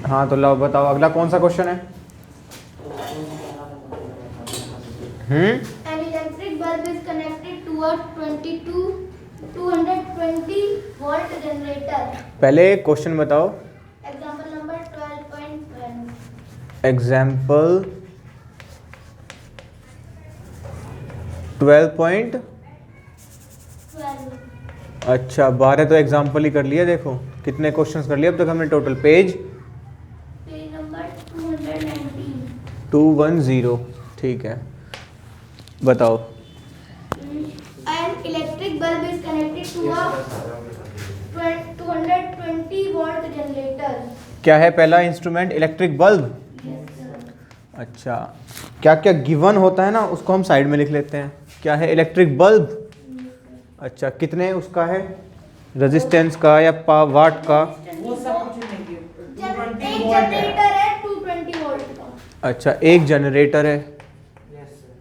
हाँ तो लो बताओ अगला कौन सा क्वेश्चन है। An electric bulb is connected to a 220 volt generator. पहले क्वेश्चन बताओ। Example number 12.12. एग्जाम्पल 12. 12. अच्छा 12 तो एग्जाम्पल ही कर लिया। देखो कितने क्वेश्चंस कर लिए अब तक हमने टोटल। Page Page number 219. 210 ठीक है बताओ। An electric bulb is connected to a 220 volt generator. क्या है पहला instrument? Electric bulb. Yes, sir. अच्छा क्या क्या गिवन होता है ना उसको हम साइड में लिख लेते हैं। क्या है? Electric bulb. अच्छा कितने उसका है? रेजिस्टेंस का या वाट का? वो सब कुछ नहीं है। एक जनरेटर है 220 वोल्ट का. अच्छा एक जनरेटर है। Yes, sir.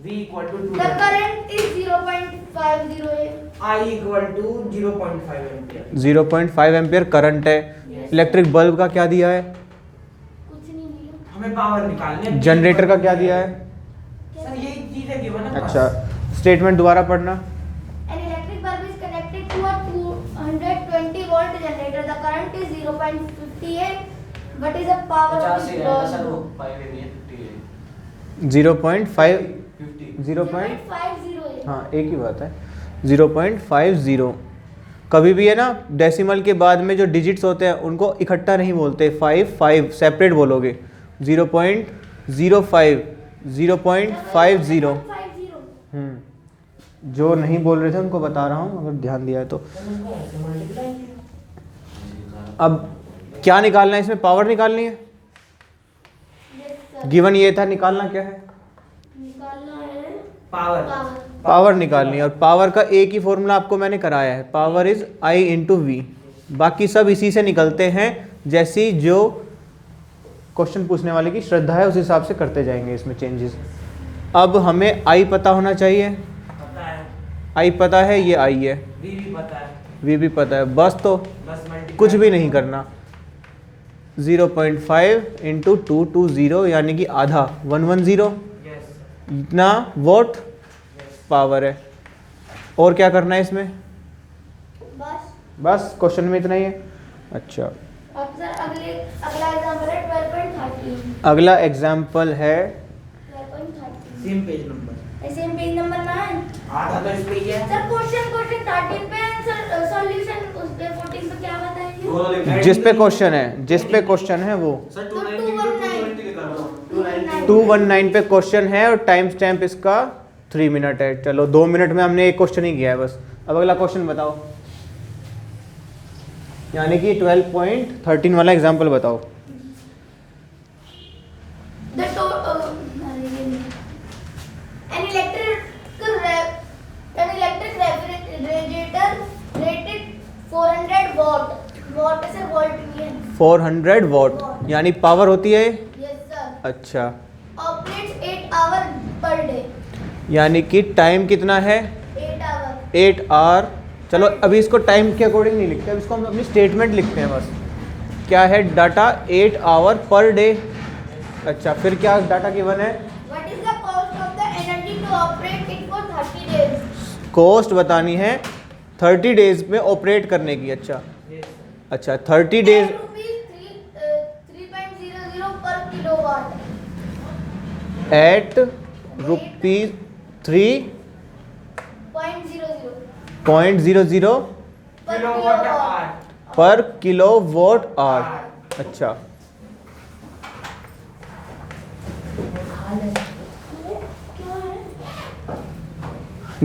V equal to 2. The current is 0.50 है. I equal to 0.5 ampere. 0.5 ampere current है। Yes. इलेक्ट्रिक बल्ब का क्या दिया है? कुछ नहीं मिला. हमें पावर निकालनी है। जनरेटर का क्या दिया है? सर ये चीजें गिवन है। अच्छा स्टेटमेंट दोबारा पढ़ना। An electric bulb is connected to a 220 volt generator. The current is 0.58. What is the power of 50 this रहेगा सर, वो bulb? 5 है, 50 है। 0.5 50 0. 0.50 है. हाँ एक ही बात है। 0.50 कभी भी है ना डेसिमल के बाद में जो डिजिट्स होते हैं उनको इकट्ठा नहीं बोलते। 5 सेपरेट बोलोगे। 0.05 0.50। 0.50. जो नहीं बोल रहे थे उनको बता रहा हूँ अगर ध्यान दिया है तो। अब क्या निकालना है इसमें? पावर निकालनी है। Yes, sir. गिवन ये था, निकालना क्या है? निकालना है पावर। पावर. पावर निकालनी है। और पावर का एक ही फॉर्मूला आपको मैंने कराया है, power is I into V. बाकी सब इसी से निकलते हैं। जैसी जो क्वेश्चन पूछने वाले की श्रद्धा है उस हिसाब से करते जाएंगे इसमें चेंजेस। अब हमें I पता होना चाहिए। पता है। I पता है, ये I है। V भी पता है। V भी पता है। बस तो बस मल्टीप्लाई। कुछ भी नहीं करना। 0.5 इंटू 220 यानी कि आधा 110। Yes. इतना वोट पावर है। और क्या करना है इसमें? बस. बस क्वेश्चन में इतना ही है। अच्छा अब सर अगला एग्जांपल है 12.13. अगला एग्जाम्पल है 12.13. Same page number. ऐसे पेज नंबर 9. 8 अगर इस पे ही है। सर क्वेश्चन 13 पे आंसर सॉल्यूशन उस पे 14 पे क्या बताएंगे? जिस पे क्वेश्चन है, जिस पे क्वेश्चन है वो सर तो 219. 219 पे क्वेश्चन है और टाइम स्टैम्प इसका 3 मिनट है। चलो 2 मिनट में हमने एक क्वेश्चन ही किया है बस। अब अगला क्वेश्चन बताओ, यानी कि 12.13 वाला एग्जाम्पल बताओ। The an electric refrigerator rated 400 watt. Watt is a volt में. 400 वॉट यानी पावर होती है। Yes sir. अच्छा Operates 8 hour per day. यानी कि टाइम कितना है? 8 hour. 8 आवर। चलो अभी इसको टाइम के अकॉर्डिंग नहीं लिखते, अब इसको हम अपनी स्टेटमेंट लिखते हैं बस। क्या है डाटा? 8 our per day. अच्छा फिर क्या डाटा गिवन है? What is the cost of the energy to operate it for 30 days? Cost बतानी है 30 डेज में ऑपरेट करने की। अच्छा अच्छा 30 days 3.00 per kilowatt. At rupees 3.00 per kilowatt kilowatt. Hour. पर किलो वॉट आवर। अच्छा क्या है?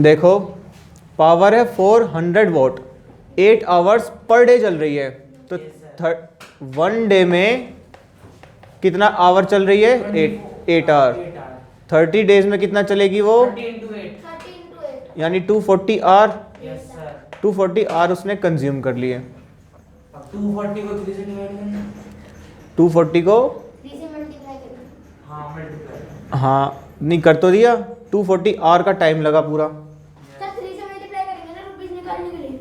देखो पावर है 400 वॉट, 8 आवर्स पर डे चल रही है। तो 1 डे में कितना आवर चल रही है? 8 आवर। 30 डेज में कितना चलेगी वो? 30 into 8. 30 into 8. यानी 240 आवर। Yes sir. 240 आवर उसने कंज्यूम कर लिए। अब 240 को 3 से डिवाइड करना। 240 को 3 से मल्टीप्लाई करें. हाँ मल्टीप्लाई। हाँ नहीं कर तो दिया। 240 आवर का टाइम लगा पूरा। सर 3 से मल्टीप्लाई करेंगे ना रुपीस निकालने के लिए.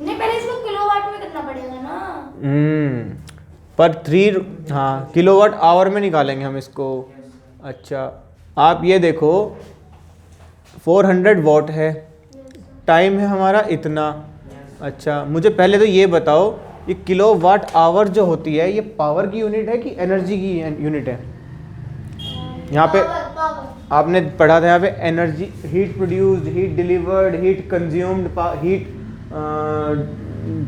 नहीं पहले इसको किलोवाट में करना पड़ेगा ना. पर 3, हाँ किलोवाट आवर में निकालेंगे हम इसको। अच्छा आप ये देखो 400 वॉट है, टाइम है हमारा इतना। अच्छा मुझे पहले तो ये बताओ, ये किलोवाट आवर जो होती है ये पावर की यूनिट है कि एनर्जी की यूनिट है? यहाँ पे पावर आपने पढ़ा था यहाँ पे energy, heat produced, heat delivered, heat consumed, heat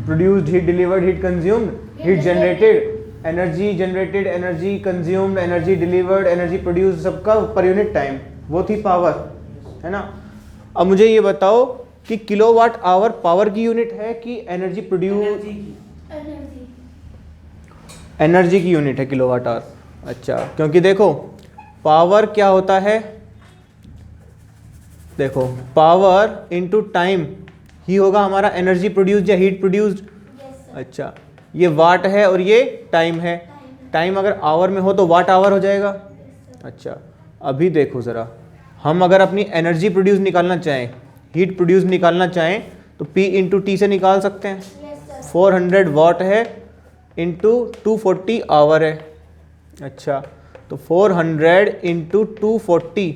produced, heat delivered, heat consumed, heat generated, energy generated, energy consumed, energy delivered, energy produced, सबका पर यूनिट टाइम वो थी पावर, है ना। अब मुझे ये बताओ कि किलोवाट आवर पावर की यूनिट है कि एनर्जी प्रोड्यूस, एनर्जी एनर्जी की यूनिट है किलोवाट आवर। अच्छा क्योंकि देखो पावर क्या होता है, देखो पावर इनटू टाइम ही होगा हमारा एनर्जी प्रोड्यूस्ड या हीट प्रोड्यूस्ड। यस सर अच्छा ये वाट है और ये टाइम है, टाइम अगर आवर में हो तो वाट आवर हो जाएगा। अच्छा अभी देखो ज़रा, हम अगर अपनी एनर्जी प्रोड्यूस निकालना चाहें, हीट प्रोड्यूस निकालना चाहें तो P इंटू टी से निकाल सकते हैं। यस सर 400 वॉट है इंटू 240 आवर है। अच्छा तो 400 इंटू 240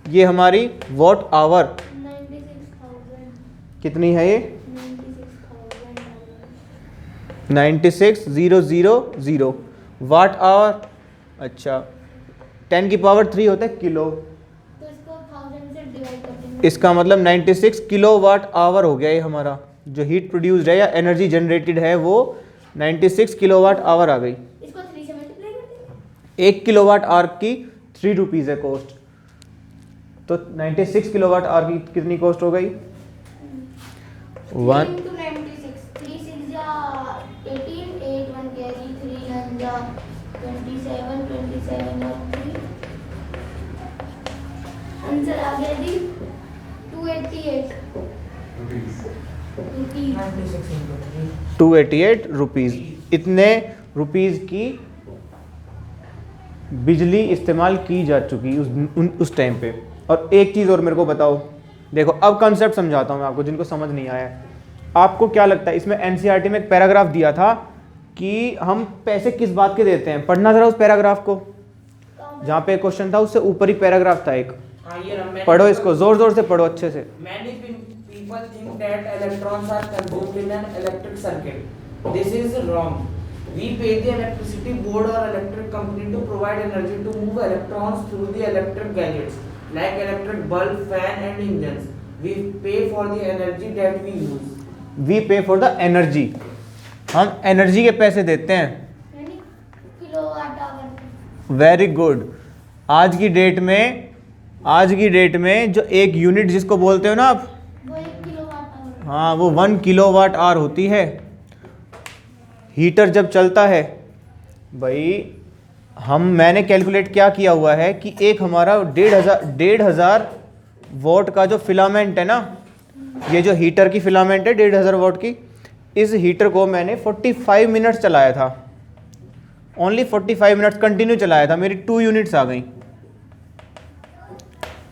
ये हमारी वॉट आवर 96,000 कितनी है ये? 96,000 96,000 वाट आवर। अच्छा 10 की पावर 3 होता है किलो, तो इसको 1000 से डिवाइड कर देंगे। इसका मतलब 96 किलोवाट आवर हो गया ये हमारा। जो हीट प्रोड्यूस्ड है या एनर्जी जनरेटेड है वो 96 किलोवाट आवर आ गई। इसको 3 से मल्टीप्लाई कर देंगे। 1 किलोवाट आवर की 3 रुपीज़ है कॉस्ट, तो 96 किलोवाट आवर की कितनी कॉस्ट हो गई? 1 into 96 3 6 जा 18 8 1 kg 3 9 जा 27 27 और 3 आंसर आ गया जी 288 रुपीस 96 into 3. 288 रुपीज़, इतने रुपीज़ की बिजली इस्तेमाल की जा चुकी उस टाइम पे। और एक चीज़ और मेरे को बताओ, देखो अब कॉन्सेप्ट समझाता हूँ मैं आपको जिनको समझ नहीं आया है। आपको क्या लगता है, इसमें एनसीईआरटी में एक पैराग्राफ दिया था कि हम पैसे किस बात के देते हैं, पढ़ना ज़रा उस पैराग्राफ को, जहाँ पे क्वेश्चन था उससे ऊपर ही पैराग्राफ था एक, हाँ ये रहा। पढ़ो इसको, ज़ोर ज़ोर से पढ़ो अच्छे से। Many people think that electrons are consumed in an electric circuit. This is wrong. We pay the electricity board or electric company to provide energy to move electrons through the electric gadgets like electric bulb, fan and engines. We pay for the energy that we use. We pay for the energy, हम energy के पैसे देते हैं। यानी kilowatt hour. Very good. आज की date में जो एक यूनिट जिसको बोलते हो ना आप, वो 1 किलोवाट आवर। हाँ वो 1 किलोवाट आवर होती है। हीटर जब चलता है भाई, मैंने कैलकुलेट क्या किया हुआ है कि एक हमारा 1,500 वॉट का जो फिलामेंट है ना, ये जो हीटर की फिलामेंट है 1,500 वॉट की, इस हीटर को मैंने 45 मिनट्स चलाया था, ओनली 45 मिनट्स कंटिन्यू चलाया था, मेरी 2 यूनिट्स आ गई,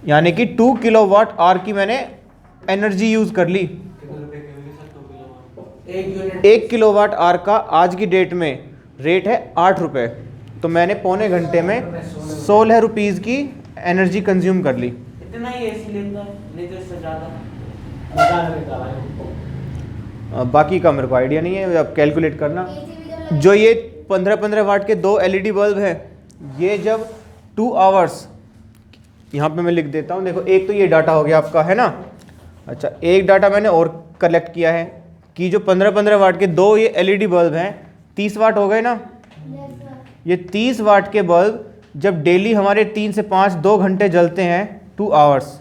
यानी कि 2 किलोवाट आवर की मैंने एनर्जी यूज़ कर ली। कितने रुपए के मिले सर 2 किलोवाट? एक यूनिट 1 किलोवाट आवर का आज की डेट में रेट है 8 रुपये, तो मैंने पौने घंटे में 16 रुपीज़ की एनर्जी कंज्यूम कर ली। इतना ही एसी लेता है, नहीं तो इससे ज़्यादा। बाकी का मेरे को आइडिया नहीं है, अब कैलकुलेट करना। AC भी जब लगे- जो ये 15-15 वाट के 2 LED बल्ब है, ये जब 2 आवर्स, यहाँ पे मैं लिख देता हूँ, देखो एक तो ये डाटा हो गया आपका, है ना। अच्छा एक डाटा मैंने और कलेक्ट किया है कि जो 15-15 वाट के 2 ये LED बल्ब हैं 30 वाट हो गए ना। Yes, sir. ये 30 वाट के बल्ब जब डेली हमारे 3 से 5 2 घंटे जलते हैं, 2 आवर्स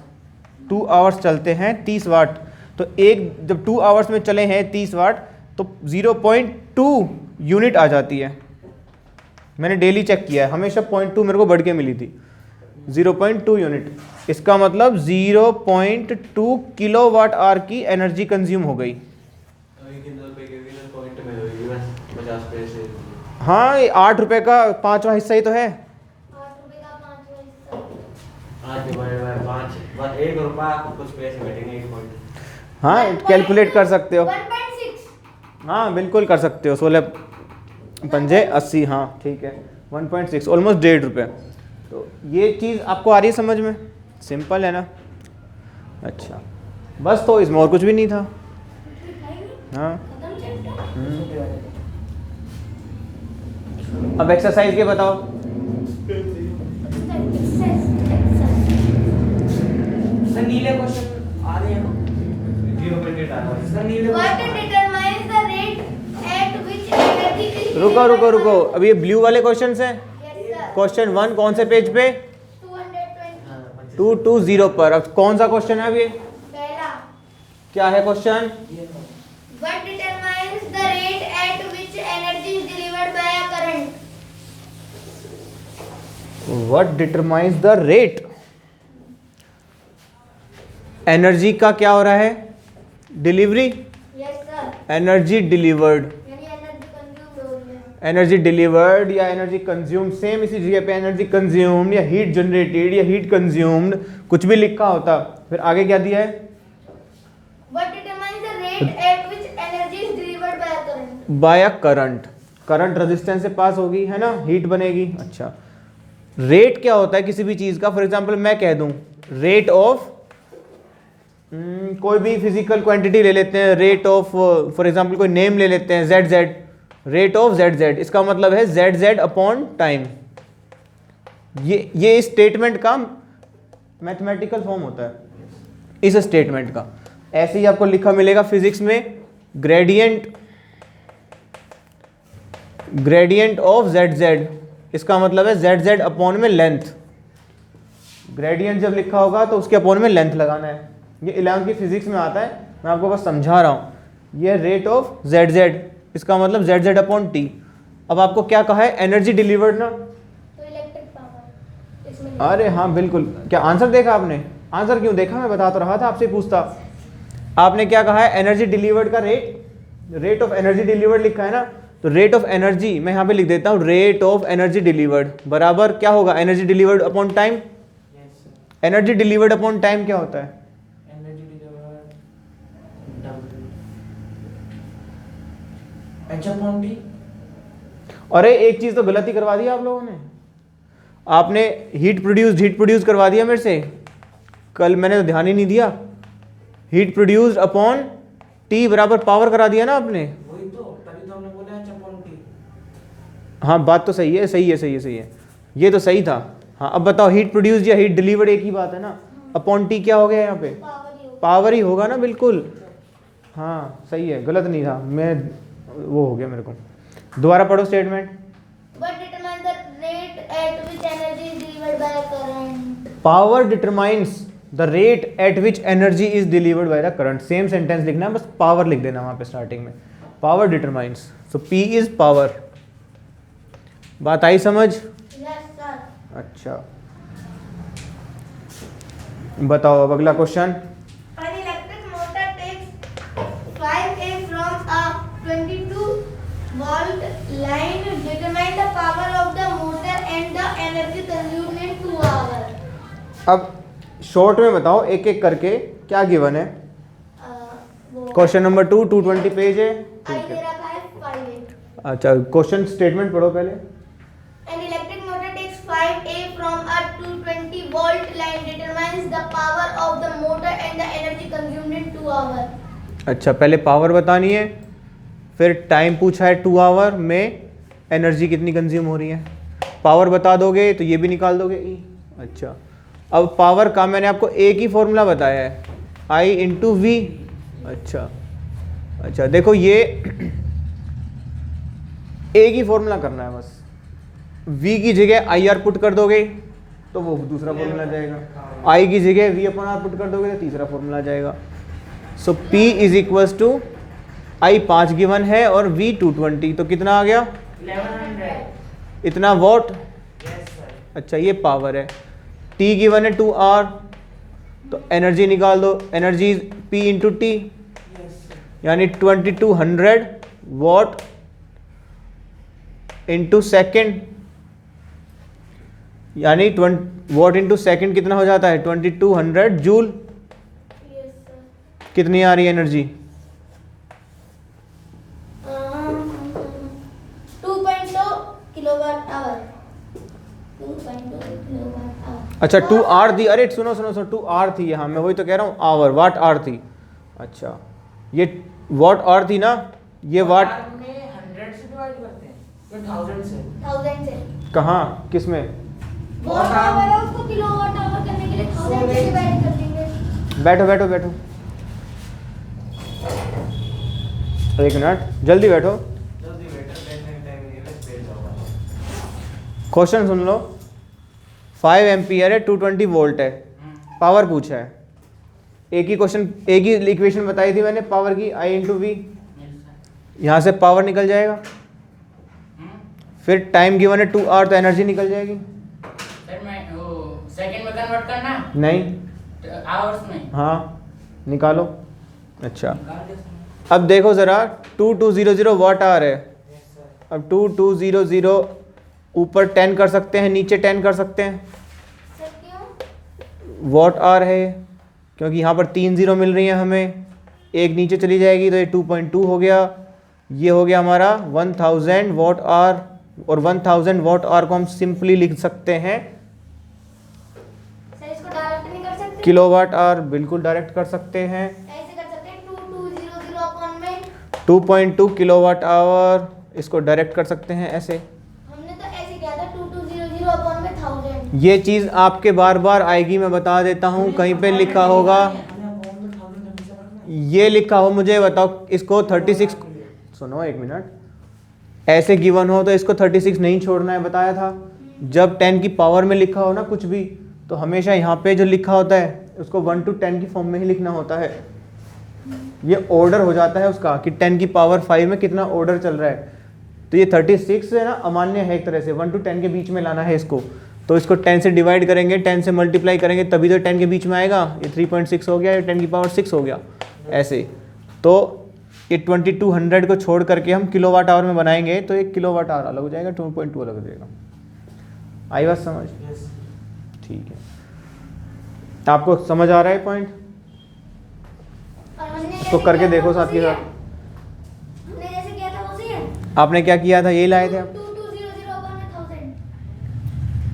चलते हैं 30 वाट, तो एक जब 2 आवर्स में चले हैं 30 वाट तो 0.2 यूनिट आ जाती है। मैंने डेली चेक किया है, हमेशा 0.2 मेरे को बढ़ के मिली थी, 0.2 यूनिट। इसका मतलब 0.2 किलोवाट आवर की एनर्जी कंज्यूम हो गई। तो 1 रुपए के भी ना पॉइंट में होगी बस 50 पैसे। हाँ ये 8 रुपये का 5वां हिस्सा ही तो है। 8 रुपए का 5वां हिस्सा। आज डिवाइडेड बाय 5, बस 1 रुपया कुछ पैसे बैठेंगे 1 पॉइंट। हाँ कैलकुलेट कर सकते हो, 1.6। हाँ बिल्कुल कर सकते हो। 16 पंजे 80, हाँ ठीक है, 1.6 ऑलमोस्ट 1.5 रुपये। तो ये चीज़ आपको आ रही है समझ में, सिंपल है ना। अच्छा बस, तो इसमें और कुछ भी नहीं था। हाँ अब एक्सरसाइज के बताओ। सर नीले क्वेश्चन आ रहे हैं ना? 0.8 आ रहा है। सर नीले What question- determines the rate at which energy is रुको रुको रुको, अब ये ब्लू वाले क्वेश्चन हैं। Yes sir. क्वेश्चन 1 कौन से पेज पे? 220. 220 पर। अब कौन सा क्वेश्चन है अब ये, पहला. क्या है question? What determines the rate at which energy is delivered by a current? What determines the rate, energy का क्या हो रहा है, delivery, Yes sir. Energy delivered, यानी एनर्जी कंज्यूम्ड हो रही है. एनर्जी डिलीवर्ड या एनर्जी कंज्यूम्ड, सेम इसी जगह पे एनर्जी कंज्यूम्ड या हीट जनरेटेड या हीट कंज्यूम्ड कुछ भी लिखा होता। फिर आगे क्या दिया है? What determines the rate at which energy is delivered by a current? By a current, current resistance से पास होगी है ना, हीट बनेगी। अच्छा रेट क्या होता है किसी भी चीज़ का? फॉर एग्जांपल मैं कह दूं रेट ऑफ कोई भी फिजिकल क्वांटिटी ले लेते हैं, रेट ऑफ फॉर एग्जांपल कोई नेम ले लेते हैं Z Z, rate of Z Z, इसका मतलब है जेड जेड अपॉन टाइम। ये स्टेटमेंट का मैथमेटिकल फॉर्म होता है इस स्टेटमेंट का। ऐसे ही आपको लिखा मिलेगा फिजिक्स में, ग्रेडियंट ऑफ जेड जेड, इसका मतलब है जेड जेड अपॉन में लेंथ। ग्रेडियंट जब लिखा होगा तो उसके अपॉन में लेंथ लगाना है। ये 11वीं की फिजिक्स में आता है, मैं आपको बस समझा रहा हूँ। ये रेट ऑफ जेड जेड, इसका मतलब जेड जेड अपॉन टी। अब आपको क्या कहा है, एनर्जी डिलीवर्ड ना। तो इलेक्ट्रिक पावर इसमें. अरे हाँ बिल्कुल, क्या आंसर देखा आपने? आंसर क्यों देखा, मैं बता तो रहा था, आपसे पूछता। आपने क्या कहा है, एनर्जी डिलीवर्ड का rate, rate of energy delivered लिखा है ना, तो रेट ऑफ एनर्जी मैं यहाँ पे लिख देता हूँ, रेट ऑफ एनर्जी डिलीवर्ड बराबर क्या होगा, energy delivered upon time. Yes, sir. Energy delivered upon time क्या होता है? Energy delivered double. H upon T. अरे एक चीज़ तो गलत ही करवा दी आप लोगों ने, आपने हीट प्रोड्यूस करवा दिया मेरे से, कल मैंने तो ध्यान ही नहीं दिया। हीट प्रोड्यूस्ड अपॉन टी बराबर पावर करा दिया ना आपने। वही तो, तभी तो हमने बोला H upon T. हाँ बात तो सही है, सही है, सही है, सही है, ये तो सही था। हाँ अब बताओ, हीट प्रोड्यूस्ड या हीट डिलीवर्ड एक ही बात है ना। अपॉन टी क्या हो गया यहाँ पे, पावर ही होगा. पावर ही होगा ना, बिल्कुल। हाँ सही है, गलत नहीं था मैं, वो हो गया मेरे को। दोबारा पढ़ो statement. What determines the rate at which energy is delivered by a current? Power determines the rate at which energy is delivered by the current. Same sentence लिखना है, बस पावर लिख देना वहाँ पे स्टार्टिंग में। Power determines, so P is power. बात आई समझ? Yes sir. अच्छा बताओ अब अगला question. An electric motor takes 5A from a 22-volt line. Determine the power of the motor and the energy consumed in 2 hours. अब short में बताओ एक एक करके क्या गिवन है। वो क्वेश्चन नंबर 2 220 पेज है, आई ठीक दे है। रखा है 5A. अच्छा क्वेश्चन स्टेटमेंट पढ़ो पहले। An electric motor takes 5A from a 220-volt line. Determines the power of the motor and the energy consumed in 2 hours. अच्छा पहले पावर बतानी है, फिर टाइम पूछा है 2 आवर में एनर्जी कितनी कंज्यूम हो रही है। पावर बता दोगे तो ये भी निकाल दोगे ई। अच्छा अब पावर का मैंने आपको एक ही फॉर्मूला बताया है, आई इंटू वी। अच्छा देखो ये एक ही फॉर्मूला करना है बस। v की जगह आई आर पुट कर दोगे तो वो दूसरा फॉर्मूला आ जाएगा, i की जगह v अपॉन आर पुट कर दोगे तो तीसरा फॉर्मूला आ जाएगा। So p is equals to i 5 given है और v 220, तो कितना आ गया 1100. इतना वॉट। Yes sir. अच्छा ये पावर है, t गिवन है 2 r, तो एनर्जी निकाल दो, energy p into T, Yes sir. यानी 2200 वॉट इंटू सेकेंड, यानी वॉट इंटू सेकेंड कितना हो जाता है 2200 जूल। Yes sir. कितनी आ रही है energy? 2.5 kilowatt hour 2.2 kilowatt hour. अच्छा 2 आर थी, अरे सुनो सुनो सुनो 2 आर थी यहाँ, मैं वही तो कह रहा हूँ आवर, वाट आर थी। अच्छा ये वॉट आर थी ना, ये वाट Watt में 100 से डिवाइड करते हैं या 1000 से? 1000 से। कहाँ किस में? वॉट आवर है, उसको किलोवाट आवर करने के लिए 1000 से डिवाइड कर देंगे। बैठो बैठो बैठो, एक मिनट जल्दी बैठो। जल्दी बेटर बैठने टाइम नहीं है, स्पेस होगा। क्वेश्चन सुन लो। 5 एम्पियर है, 220 वोल्ट है, पावर पूछा है। एक ही क्वेश्चन, एक ही इक्वेशन बताई थी मैंने पावर की, I इंटू वी। यहाँ से पावर निकल जाएगा, फिर टाइम गिवन है 2 आवर, तो एनर्जी निकल जाएगी। सर मैं वो सेकंड में कन्वर्ट करना नहीं, आवर्स में हाँ निकालो। अच्छा निकाल दे सर। अब देखो ज़रा, 2200 वाट आवर है। अब 2200 ऊपर 10 कर सकते हैं, नीचे 10 कर सकते हैं। सर क्यों? वाट आवर है क्योंकि यहाँ पर 3 जीरो मिल रही हैं हमें, एक नीचे चली जाएगी तो ये 2.2 हो गया। ये हो गया हमारा 1000 वाट आवर, और 1000 वाट आवर को हम सिंपली लिख सकते हैं सर इसको डायरेक्ट नहीं कर सकते? किलोवाट आवर, बिल्कुल डायरेक्ट कर सकते हैं। ऐसे कर सकते हैं 2200 अपॉन में 2.2 किलोवाट आवर, इसको डायरेक्ट कर सकते हैं ऐसे। हमने तो ऐसे किया था 2200 अपॉन में 1000। ये चीज़ आपके बार बार आएगी, मैं बता देता हूँ, कहीं पे लिखा होगा, ये लिखा हो, मुझे बताओ इसको 36, सुनो एक मिनट, ऐसे गिवन हो तो इसको 36 नहीं छोड़ना है, बताया था। जब 10 की पावर में लिखा हो ना कुछ भी, तो हमेशा यहाँ पे जो लिखा होता है उसको 1 to 10 की फॉर्म में ही लिखना होता है। ये ऑर्डर हो जाता है उसका कि 10 की पावर 5 में कितना ऑर्डर चल रहा है। तो ये 36 है ना, अमान्य है एक तरह से, 1 to 10 के बीच में लाना है इसको। तो इसको 10 से डिवाइड करेंगे, 10 से मल्टीप्लाई करेंगे, तभी तो 10 के बीच में आएगा। ये 3.6 हो गया, ये 10 की पावर 6 हो गया ऐसे। तो ये 2200 को छोड़ करके हम किलोवाट आवर में बनाएंगे तो 1 किलोवाट आवर अलग हो जाएगा, 2.2 अलग हो जाएगा। आई बात समझ? ठीक है, आपको समझ आ रहा है पॉइंट? और हमने इसको जैसे करके किया था देखो वो साथ के सही है? साथ। हमने जैसे किया था वो सही है? आपने क्या किया था, यही लाए थे आप? 2200 अपॉन में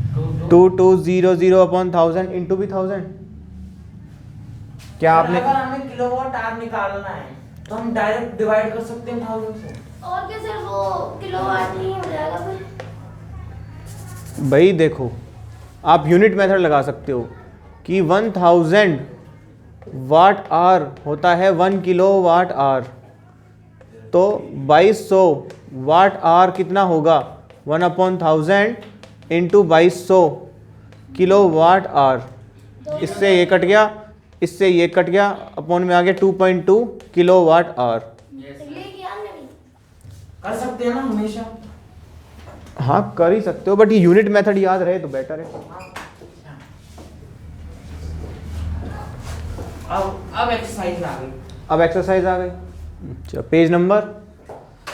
1000। 2200 अपॉन 1000 इंटू भी 1000। क्या आपने, अगर हमें किलोवाट आवर निकालना है तो हम डायरेक्ट डिवाइड कर सकते हैं 1000 से। और क्या सर, वो किलोवाट नहीं हो जाएगा फिर? भाई देखो, आप यूनिट मेथड लगा सकते हो कि 1000 वाट आवर होता है 1 किलोवाट आवर, तो 2200 वाट आवर कितना होगा, 1/1000 इंटू 2200 किलोवाट आवर। इससे ये कट गया, इससे ये कट गया, अपॉन में आ गया 2.2 किलोवाट आवर। ये किया हमने भी। कर सकते हैं ना हमेशा। हाँ कर ही सकते हो, बट ये यूनिट मेथड याद रहे तो बेटर है। अब एक्सरसाइज आ गई। अब एक्सरसाइज आ गई। अच्छा, पेज नंबर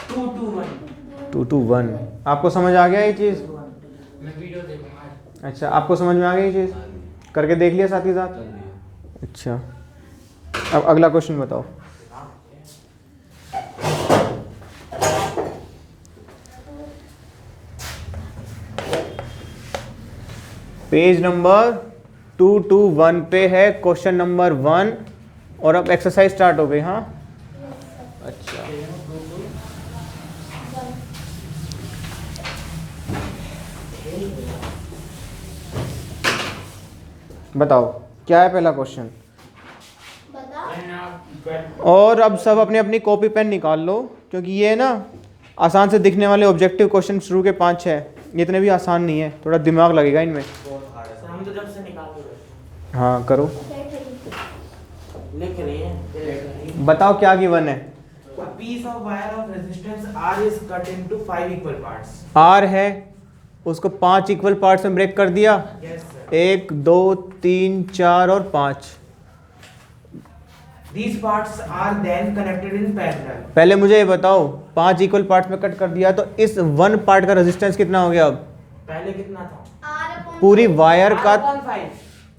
221। आपको समझ आ गया ये चीज़? मैं वीडियो देखूंगा। अच्छा, आपको समझ में आ गई ये चीज़? करके देख लिया साथ ही साथ? अच्छा, अब अगला क्वेश्चन बताओ। पेज नंबर 221 पे है क्वेश्चन नंबर 1, और अब एक्सरसाइज स्टार्ट हो गई। हाँ अच्छा, बताओ क्या है पहला क्वेश्चन। बता। और अब सब अपनी अपनी कॉपी पेन निकाल लो, क्योंकि ये ना आसान से दिखने वाले ऑब्जेक्टिव क्वेश्चन शुरू के 5-6 इतने भी आसान नहीं है, थोड़ा दिमाग लगेगा इनमें। हम तो जब से निकाल रहे हाँ करो, लिख रहे हैं। बताओ क्या गिवन है। A piece of wire of resistance R is cut into 5 equal parts. Are है, उसको 5 इक्वल पार्ट्स में ब्रेक कर दिया, Yes sir. 1 2 3 4 और 5। These parts are then connected in parallel. पहले मुझे ये बताओ, 5 इक्वल पार्ट्स में कट कर दिया तो इस 1 पार्ट का रेजिस्टेंस कितना हो गया? अब पहले कितना था? पूरी वायर का, R/5.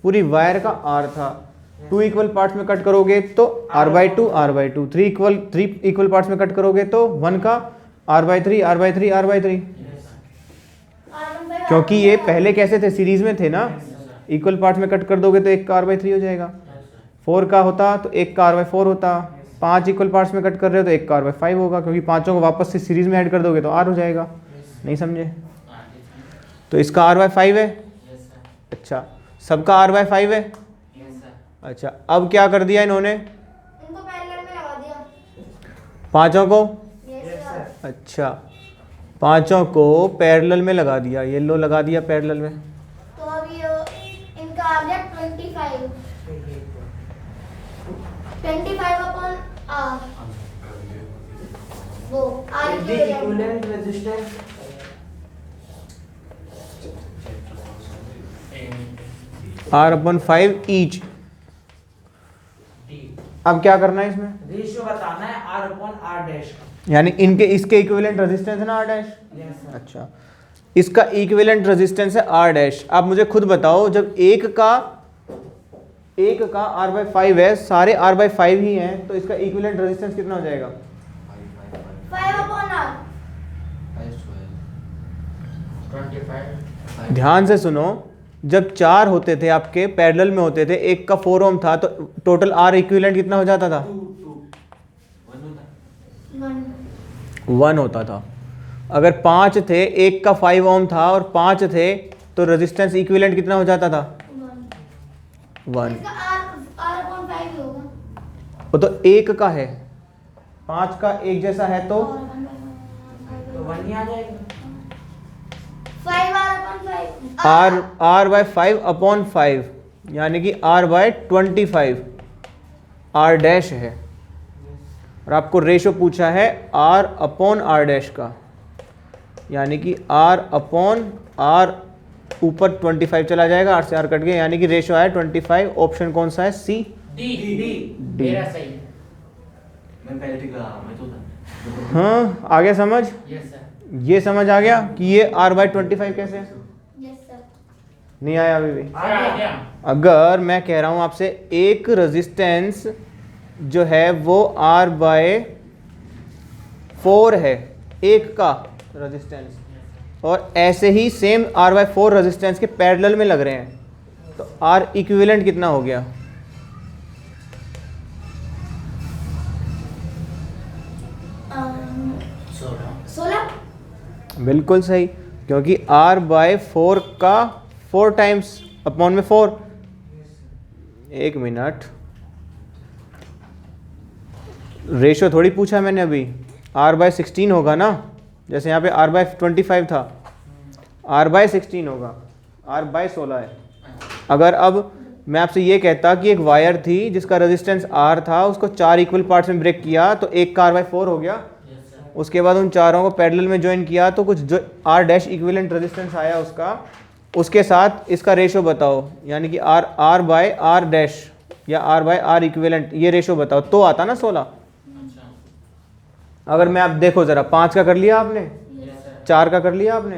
पूरी वायर का आर था। 2 इक्वल पार्ट्स में कट करोगे तो r/2 r/2, 3 इक्वल पार्ट्स में कट करोगे तो 1 का r/3 r/3 r/3। R15 क्योंकि ये पहले कैसे थे, सीरीज में थे ना, इक्वल पार्ट्स में कट कर दोगे तो एक का r/3 हो जाएगा। 4 का होता तो एक का r/4 होता, 5 इक्वल पार्ट्स में कट कर रहे हो तो एक का r/5 होगा, क्योंकि पांचों को वापस से सीरीज में ऐड कर दोगे तो r हो जाएगा। नहीं समझे? तो इसका r/5 है। अच्छा, सबका r/5 है। अच्छा, अब क्या कर दिया इन्होंने, इनको पैरेलल में लगा दिया। पांचों को, यस सर। अच्छा पांचों को पैरेलल में लगा दिया, ये लो लगा दिया पैरेलल में। तो अभी इनका आ गया 25 अपॉन R, वो R The equivalent resistance r/5 each. अब क्या करना है इसमें, रेशियो बताना है R upon R dash का। यानी इनके इसके इक्विवेलेंट रेजिस्टेंस है ना r डैश। Yes sir। अच्छा, इसका इक्विवेलेंट रेजिस्टेंस है r डैश। आप मुझे खुद बताओ, जब एक का r/5 है, सारे r/5 ही हैं, तो इसका इक्विवेलेंट रेजिस्टेंस कितना हो जाएगा? 5 अपॉन R। 25। ध्यान से सुनो, जब 4 होते थे आपके पैरेलल में होते थे, एक का 4 ओम था, तो टोटल r इक्विवेलेंट कितना हो जाता था? 1 होता था। अगर 5 थे, एक का 5 ओम था और 5 थे, तो रेजिस्टेंस इक्विवेलेंट कितना हो जाता था? 1। इसका R अपॉन 5 ही होगा। वो तो एक का है, 5 का एक जैसा है तो तो 1 ही आ जाएगा। 5 R अपॉन 5। r/5 अपॉन 5, यानी कि r/25 r डैश है। और आपको रेशो पूछा है r अपॉन r डैश का, यानी कि r अपॉन r ऊपर 25 चला जाएगा, r से r कट गया, यानी कि रेशो आया 25। ऑप्शन कौन सा है? सी। D D. मेरा सही है। मैं पहले ठीक रहा, मैं तो था। हाँ, आ गया समझ? Yes sir. ये समझ आ गया कि ये r/25 कैसे है? Yes sir. नहीं आया अभी भी? आ गया। अगर मैं कह रहा हूं आपसे एक रेजिस्टेंस जो है वो r/4 है, एक का रेजिस्टेंस, और ऐसे ही सेम r/4 रेजिस्टेंस के पैरेलल में लग रहे हैं, तो R इक्विवेलेंट कितना हो गया? अम, 16। बिल्कुल सही, क्योंकि r/4 का 4 टाइम्स अपॉन में 4। एक मिनट, रेशो थोड़ी पूछा मैंने अभी, r/16 होगा ना, जैसे यहाँ पे r/25 था, r/16 होगा, r/16 है। अगर अब मैं आपसे ये कहता कि एक वायर थी जिसका रेजिस्टेंस r था, उसको 4 इक्वल पार्ट्स में ब्रेक किया तो एक का r/4 हो गया, उसके बाद उन चारों को पैरेलल में ज्वाइन किया तो कुछ जो r डैश इक्विवेलेंट रेजिस्टेंस आया उसका, उसके साथ इसका रेशो बताओ, यानी कि r/r डैश या r/r इक्विवेलेंट, ये रेशो बताओ तो आता ना 16। अगर मैं आप देखो ज़रा, 5 का कर लिया आपने, 4 का कर लिया आपने,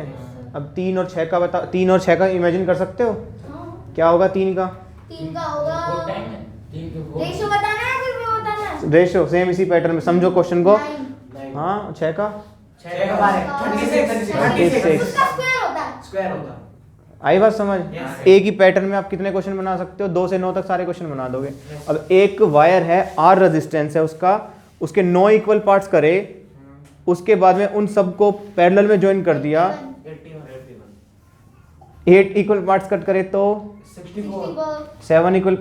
अब 3 और 6 का बता, 3 और 6 का इमेजिन कर सकते हो? हाँ, क्या होगा 3 का? 3 का होगा। फोर टाइम है। 3 के 4। रेशियो बताना है, फिर भी बताना है। रेशो सेम इसी पैटर्न में समझो क्वेश्चन को। 9। हाँ, 6 का 6 का 36 36। उसका स्क्वायर होता है। स्क्वायर होगा। आई बात समझ? Yes. एक ही पैटर्न में आप कितने क्वेश्चन बना सकते हो? 2 से 9 तक सारे क्वेश्चन बना दोगे। अब एक वायर है, R रेजिस्टेंस है उसका, उसके 9 इक्वल पार्ट्स करे, उसके बाद में उन सबको पैरेलल में ज्वाइन कर दिया, 8 इक्वल पार्ट्स कट करे तो 64 7 इक्वल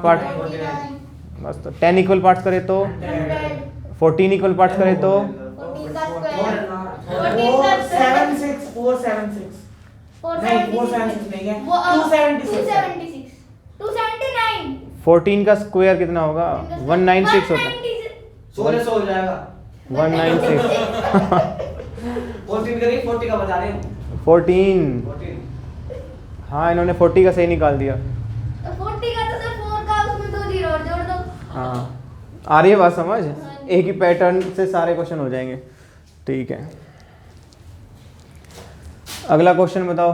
पार्ट, 49, बस तो 10 इक्वल पार्ट्स करे तो 100, 14 इक्वल पार्ट्स करे तो 14 का स्क्वायर, 476 476 नहीं 476 नहीं है, 276 279, 14 का स्क्वायर कितना होगा? 196 होता है। 1600 हो जाएगा। 196 14 करिए, 40 का बता रहे हैं। 14। 14 हाँ, इन्होंने 40 का सही निकाल दिया। 40 का तो सर 4 का उसमें 2 जीरो और जोड़ दो। हाँ, आ रही है बात समझ? एक ही पैटर्न से सारे क्वेश्चन हो जाएंगे। ठीक है, अगला क्वेश्चन बताओ।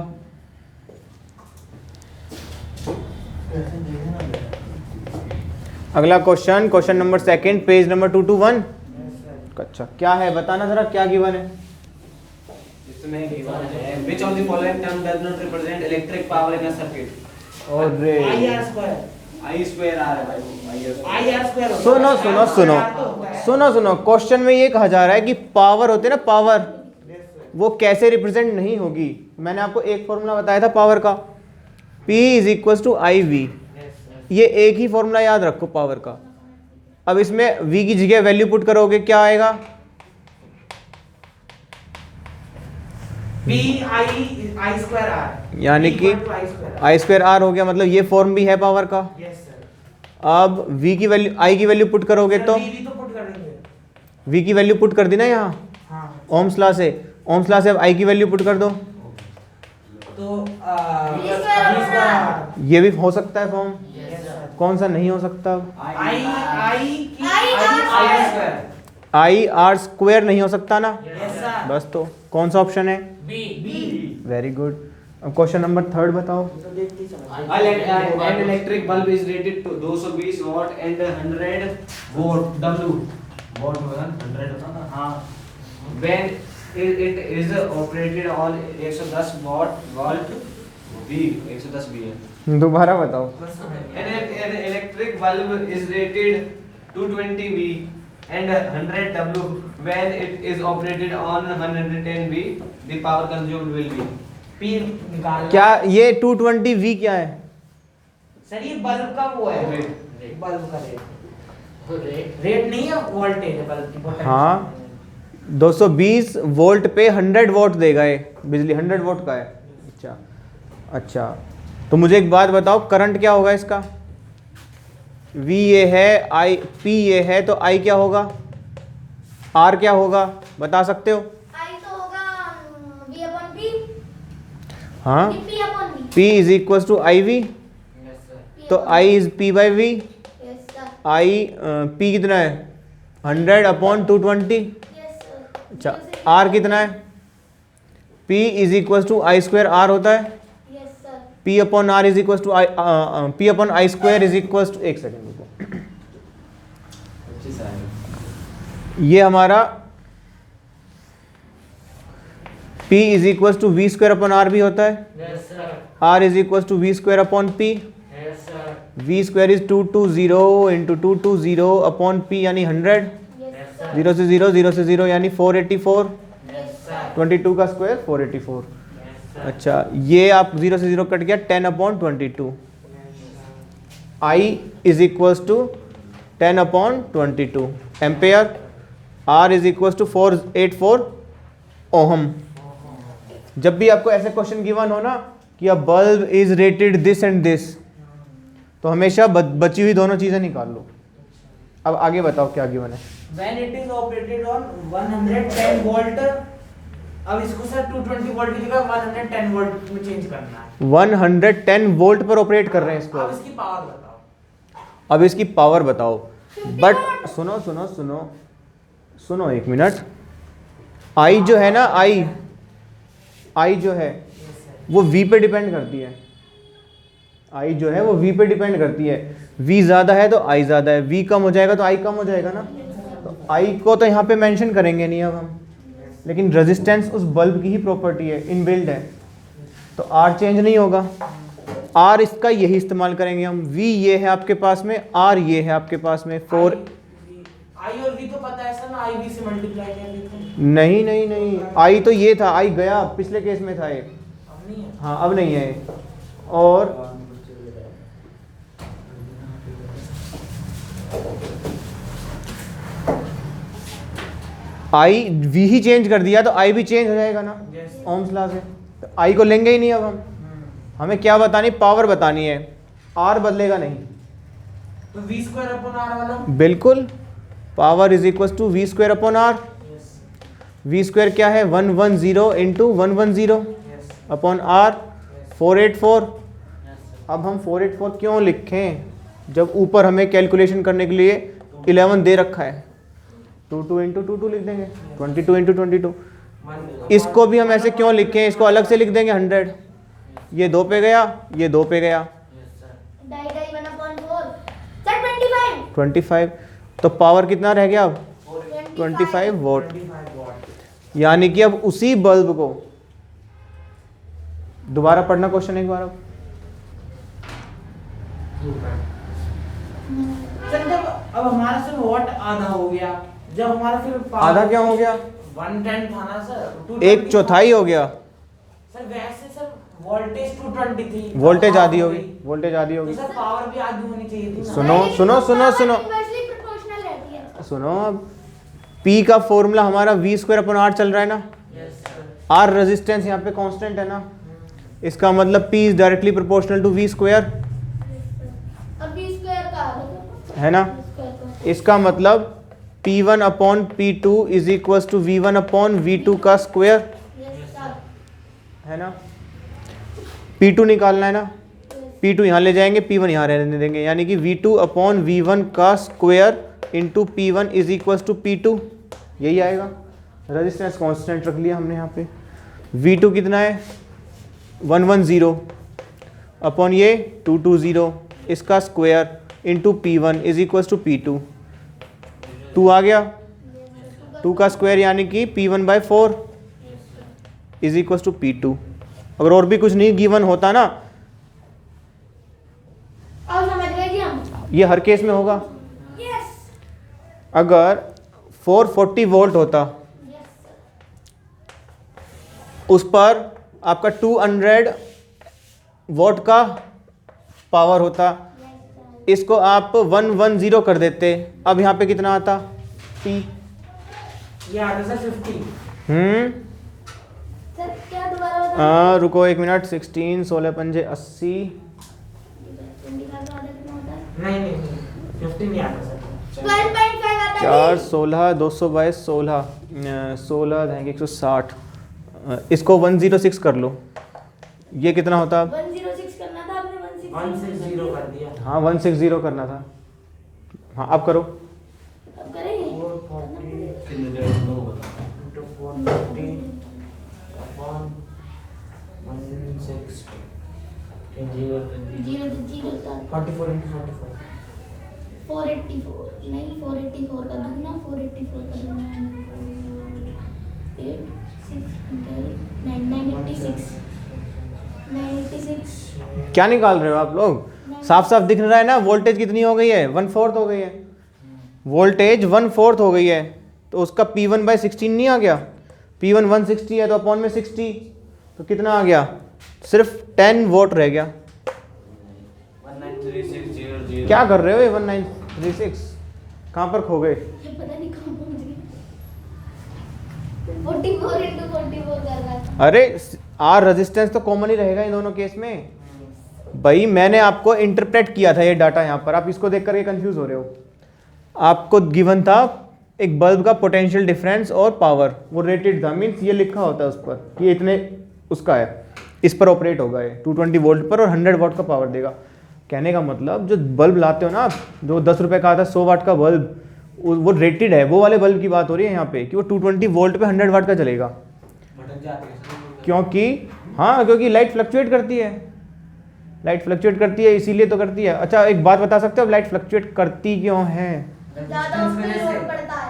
अगला question, question number 2, page number 221। अच्छा, क्या है बताना जरा, क्या गिवन है? इसमें given है which of the following term does not represent electric power in a circuit? और रे IR square I square R है भाई वो, IR स्क्वायर सुनो सुनो सुनो सुनो सुनो, क्वेश्चन में ये कहा जा रहा है कि पावर होते हैं ना, पावर वो कैसे रिप्रेजेंट नहीं होगी। मैंने आपको एक फॉर्मूला बताया था पावर का, P is equal to I V. ये एक ही फॉर्मूला याद रखो पावर का। अब इसमें V की जगह वैल्यू पुट करोगे, क्या आएगा? P I स्क्वायर R यानी कि आई स्क्वायर आर हो गया, मतलब ये फॉर्म भी है पावर का। Yes sir. अब V की वैल्यू, I की वैल्यू पुट करोगे तो भी तो पुट कर देंगे। V की वैल्यू पुट कर दी ना यहाँ हाँ ओम्स लॉ से। ओम्स लॉ से अब I की वैल्यू पुट कर दो, तो V स्क्वायर R। ये भी हो सकता है फॉर्म। Yes sir. कौन सा नहीं हो सकता? आई आर स्क्वायर नहीं हो सकता ना, यस सर। बस। तो कौन सा ऑप्शन है? Be very good. अब क्वेश्चन नंबर 3 बताओ। तो देखते चलो। An electric bulb is rated to 220 watt and 100 watt W. Watt होगा 100 होता ना, हाँ। When it is operated on 110 volt V 110 V है। दोबारा बताओ। An electric bulb is rated 220 V and 100 W. When it is operated on 110 V, the power consumed will be. P निकाल। क्या ये 220 V क्या है? सर ये बल्ब का वो है, बल्ब का रेट। रेट नहीं है, वोल्टेज है बल्ब की, पोटेंशियल। हाँ 220 वोल्ट पे 100 वोल्ट देगा ये बिजली, 100 वोल्ट का है। अच्छा अच्छा, तो मुझे एक बात बताओ, करंट क्या होगा इसका? V ये है, I P ये है, तो I क्या होगा? R क्या होगा, बता सकते हो? I तो होगा V upon P, हाँ, P upon V। P is equal to I V, तो I is P by V। Yes sir. I P कितना है? 100 अपॉन 220। Yes sir. अच्छा, R कितना है? P is equal to I square R होता है। Yes sir. P upon R is equal to P upon I square is equal to, एक second रुको, ये हमारा P is equal to V square upon R भी होता है। Yes sir R is equal to V square upon P। Yes sir V square is 220 into 220 upon P यानी 100। Yes sir. 0 से 0, 0 से 0 यानी 484। यस सर 22 का स्क्वायर 484। यस सर अच्छा, ये आप 0 से 0 कट गया, 10 upon 22। I is equal to 10 upon 22 ampere. R is equal टू 484 ओहम। जब भी आपको ऐसे क्वेश्चन गिवन हो ना कि a bulb is rated this and this, तो हमेशा बची हुई दोनों चीज़ें निकाल लो। अब आगे बताओ क्या गिवन है। When it is operated on 110 volt, अब इसको सर 220 वोल्ट की जगह 110 वोल्ट में चेंज करना है। 110 वोल्ट पर ऑपरेट कर रहे हैं इसको। अब इसकी पावर बताओ। अब इसकी पावर बताओ, बट सुनो सुनो सुनो सुनो एक मिनट। आई जो है ना, आई जो है वो V पे डिपेंड करती है। आई जो है वो V पे डिपेंड करती है। V ज़्यादा है तो I ज़्यादा है, V कम हो जाएगा तो I कम हो जाएगा ना। तो I को तो यहाँ पे मेंशन करेंगे नहीं अब हम, लेकिन रेजिस्टेंस उस बल्ब की ही प्रॉपर्टी है, इनबिल्ड है, तो R चेंज नहीं होगा। R इसका यही इस्तेमाल करेंगे हम। V ये है आपके पास में, R ये है आपके पास में। 4 I और V तो पता है सर ना, I V से मल्टीप्लाई कर देते हैं। नहीं नहीं नहीं, I तो ये था, I गया, पिछले केस में था ये। अब नहीं है। हाँ अब नहीं है। और आई वी ही चेंज कर दिया तो आई भी चेंज हो जाएगा ना Yes. ओम्स लॉ से। तो आई को लेंगे ही नहीं अब हम। हमें क्या बतानी, पावर बतानी है, आर बदलेगा नहीं। तो V स्क्वायर अपॉन R वाला। बिल्कुल, power is equal to V square upon R. Yes V square क्या है? 110 into 110 yes upon R 484। Yes अब हम 484 क्यों लिखें जब ऊपर हमें कैलकुलेशन करने के लिए 11 दे रखा है? 22 इंटू 22 लिख देंगे, 22 इंटू 22। इसको भी हम ऐसे क्यों लिखें, इसको अलग से लिख देंगे 100। ये 2 पे गया, ये 2 पे गया, यस सर डाई डाई 1 upon 4 सर 25। 25। तो पावर कितना रह गया अब? 25 वोट। 25 वॉट। यानी कि अब उसी बल्ब को दोबारा पढ़ना क्वेश्चन एक बार अब। सर जब अब हमारा सर वॉट आधा हो गया, जब हमारा फिर आधा क्या हो गया? 110 था ना सर, 220 एक चौथाई हो गया। सर वैसे सर वोल्टेज 220 थी, वोल्टेज अब आधी half हो गई, वोल्टेज आधी हो तो गई। सर पावर भी आधी होनी चाहिए थी ना। सुनो सुनो सुनो सुनो इनवर्सली प्रोपोर्शनल रहती है। सुनो, अब P का फॉर्मूला हमारा v²/r चल रहा है ना, यस सर, R रेजिस्टेंस यहाँ पे कांस्टेंट है ना, इसका मतलब P is directly proportional to v², अब b स्क्वायर का आ गया है ना। स्क्वायर का। इसका मतलब P1/P2 is equal to V1/V2 का स्क्वायर, यस सर। है ना। P2 निकालना है ना, P2 यहाँ ले जाएंगे, P1 यहाँ रहने देंगे, यानी कि V2/V1 का square into P1 is equal to P2, यही आएगा। रेजिस्टेंस कांस्टेंट रख लिया हमने यहाँ पे। V2 कितना है? 110 अपॉन ये 220, इसका square into P1 is equal to P2, 2 आ गया, 2 का स्क्वायर यानी कि P1/4 is equal to P2। अगर और भी कुछ नहीं गिवन होता ना, अब समझ गए जी हम। ये हर केस में होगा। यस अगर 440 वोल्ट होता, यस उस पर आपका 200 वोट का पावर होता, इसको आप 110 कर देते, अब यहाँ पे कितना आता? P। ये आता सर 50। सर क्या दोबारा बता? रुको एक मिनट, 16 16 पंजे 80, 25 का आधा कितना होता है? नहीं नहीं नहीं, 50 नहीं आता सर। 12.5 आता है। 4 16 222 16 16 रहेंगे 160, इसको 106 कर लो, ये कितना होता? 106 करना था आपने, 160 कर दिया। हाँ 160 करना था। हाँ अब करो। अब करेंगे 440 कितने देर में वो बता। into 450 upon 160 जीरो तो जीरो था। 44 into 44 484 नहीं 484 का दूना 484 का दूना 8 6 986 986 क्या निकाल रहे हो आप लोग? साफ साफ दिख रहा है ना, वोल्टेज कितनी हो गई है? 1/4 हो गई है, वोल्टेज 1/4 हो गई है, तो उसका P1/16 नहीं आ गया? P1 160 है तो अपॉन में 60, तो कितना आ गया? सिर्फ 10 वोट रह गया। 193600। क्या कर रहे हो ये 1936? कहाँ पर खो गए? ये पता नहीं कहाँ पहुंच गए। 44 into 44 कर रहा था। अरे R रेजिस्टेंस तो कॉमन ही रहेगा इन दोनों केस में। भाई मैंने आपको इंटरप्रेट किया था ये डाटा, यहाँ पर आप इसको देख करके कंफ्यूज हो रहे हो। आपको गिवन था एक बल्ब का पोटेंशियल डिफरेंस और पावर, वो रेटेड था, मीन्स ये लिखा होता है उस पर कि ये इतने उसका है, इस पर ऑपरेट होगा ये 220 वोल्ट पर और 100 वाट का पावर देगा। कहने का मतलब जो बल्ब लाते हो ना आप, जो 10 रुपये का आता है 100 वाट का बल्ब, वो रेटेड है, वो वाले बल्ब की बात हो रही है यहाँ पे कि वो 220 वोल्ट पे 100 वाट का चलेगा। भटक जाते हैं। क्योंकि हाँ, क्योंकि लाइट फ्लक्चुएट करती है, लाइट फ्लक्चुएट करती है, इसीलिए तो करती है। अच्छा एक बात बता सकते हो अब लाइट फ्लक्चुएट करती क्यों है? ज्यादा उस पे लोड पड़ता है